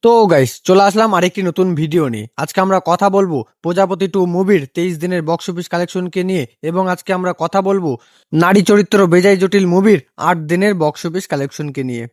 তো গাইস চলে আসলাম আরেকটি নতুন ভিডিও নিয়ে। আজকে আমরা কথা বলবো প্রজাপতি 2 মুভির 23 দিনের বক্স অফিস কালেকশনকে নিয়ে, এবং আজকে আমরা কথা বলবো নারী চরিত্র বেজায় জটিল মুভির 8 দিনের বক্স অফিস কালেকশনকে নিয়ে।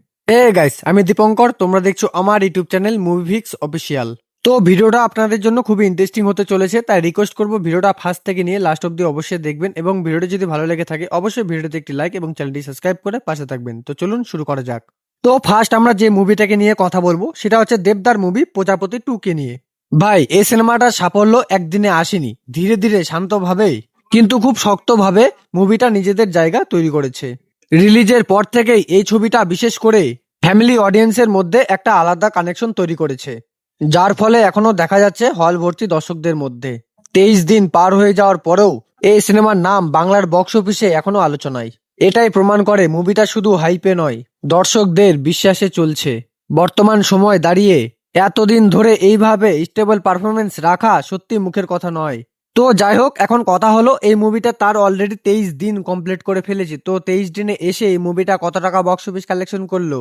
গাইস, আমি দীপঙ্কর, তোমরা দেখছো আমার ইউটিউব চ্যানেল মুভিভিক্স অফিসিয়াল। তো ভিডিওটা আপনাদের জন্য খুবই ইন্টারেস্টিং হতে চলেছে, তাই রিকোয়েস্ট করবো ভিডিওটা ফার্স্ট থেকে নিয়ে লাস্ট অব্দি অবশ্যই দেখবেন, এবং ভিডিওটি যদি ভালো লেগে থাকে অবশ্যই ভিডিওতে একটি লাইক এবং চ্যানেলটি সাবস্ক্রাইব করে পাশে থাকবেন। তো চলুন শুরু করা যাক। তো ফার্স্ট আমরা যে মুভিটাকে নিয়ে কথা বলবো সেটা হচ্ছে দেবদার মুভি প্রজাপতি 2 কে নিয়ে। ভাই, এই সিনেমাটার সাফল্য একদিনে আসেনি, ধীরে ধীরে শান্তভাবেই কিন্তু খুব শক্তভাবে মুভিটা নিজেদের জায়গা তৈরি করেছে। রিলিজের পর থেকেই এই ছবিটা বিশেষ করে ফ্যামিলি অডিয়েন্সের মধ্যে একটা আলাদা কানেকশন তৈরি করেছে, যার ফলে এখনো দেখা যাচ্ছে হল ভর্তি দর্শকদের মধ্যে। 23 দিন পার হয়ে যাওয়ার পরেও এই সিনেমার নাম বাংলার বক্স অফিসে এখনো আলোচনায়। এটাই প্রমাণ করে মুভিটা শুধু হাইপে নয়, দর্শকদের বিশ্বাসে চলছে। বর্তমান সময় দাঁড়িয়ে এতদিন ধরে এইভাবে স্টেবল পারফরমেন্স রাখা সত্যি মুখের কথা নয়। তো যাই হোক, এখন কথা হলো এই মুভিটা তার অলরেডি 23 দিন কমপ্লিট করে ফেলেছে। তো 23 দিনে এসে এই মুভিটা কত টাকা বক্স অফিস কালেকশন করলো?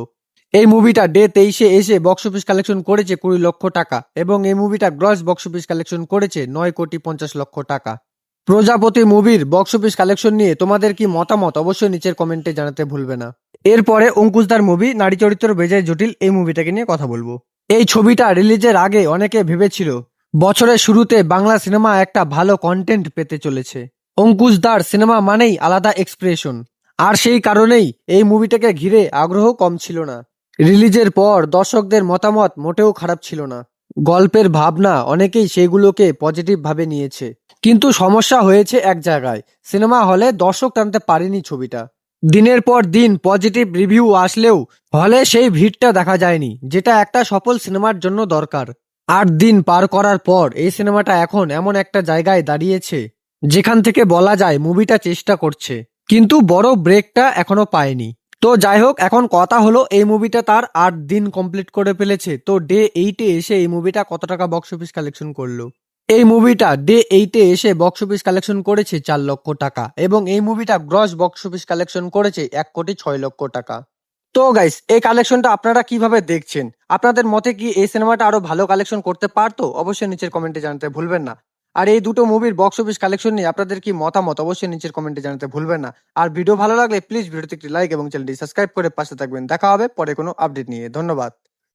এই মুভিটা ডে 23-এ এসে বক্স অফিস কালেকশন করেছে 20 লক্ষ টাকা, এবং এই মুভিটা গ্রস বক্স অফিস কালেকশন করেছে 9,50,00,000 টাকা। প্রজাপতি মুভির বক্স অফিস কালেকশন নিয়ে তোমাদের কি মতামত অবশ্যই নিচের কমেন্টে জানাতে ভুলবে না। এরপরে অঙ্কুশদার মুভি নারী চরিত্র বেজায় জটিল, এই মুভিটাকে নিয়ে কথা বলবো। এই ছবিটা রিলিজের আগে অনেকে ভেবেছিল বছরের শুরুতে বাংলা সিনেমা একটা ভালো কন্টেন্ট পেতে চলেছে। অঙ্কুশদার সিনেমা মানেই আলাদা এক্সপ্রেশন, আর সেই কারণেই এই মুভিটাকে ঘিরে আগ্রহ কম ছিল না। রিলিজের পর দর্শকদের মতামত মোটেও খারাপ ছিল না। গল্পের ভাবনা অনেকেই সেগুলোকে পজিটিভ ভাবে নিয়েছে, কিন্তু সমস্যা হয়েছে এক জায়গায়, সিনেমা হলে দর্শক টানতে পারেনি ছবিটা। দিনের পর দিন পজিটিভ রিভিউ আসলেও হলে সেই ভিড়টা দেখা যায়নি, যেটা একটা সফল সিনেমার জন্য দরকার। 8 দিন পার করার পর এই সিনেমাটা এখন এমন একটা জায়গায় দাঁড়িয়েছে যেখান থেকে বলা যায় মুভিটা চেষ্টা করছে, কিন্তু বড় ব্রেকটা এখনো পায়নি। তো যাই হোক, এখন কথা হলো এই মুভিটা তার 8 দিন কমপ্লিট করে ফেলেছে। তো ডে 8-এ এসে এই মুভিটা কত টাকা বক্স অফিস কালেকশন করলো? এই মুভিটা ডে 8-এ এসে বক্স অফিস কালেকশন করেছে 4 লক্ষ টাকা, এবং এই মুভিটা গ্রস বক্স অফিস কালেকশন করেছে 1,06,00,000 টাকা। তো গাইস, এই কালেকশনটা আপনারা কিভাবে দেখছেন? আপনাদের মতে কি এই সিনেমাটা আরো ভালো কালেকশন করতে পারতো? অবশ্যই নিচের কমেন্টে জানাতে ভুলবেন না। আর এই দুটো মুভির বক্স অফিস কালেকশন নিয়ে আপনাদের কি মতামত অবশ্যই নিচের কমেন্টে জানাতে ভুলবেন না। আর ভিডিও ভালো লাগলে প্লিজ ভিডিওতে একটি লাইক এবং চ্যানেলটি সাবস্ক্রাইব করে পাশে থাকবেন। দেখা হবে পরে কোনো আপডেট নিয়ে। ধন্যবাদ।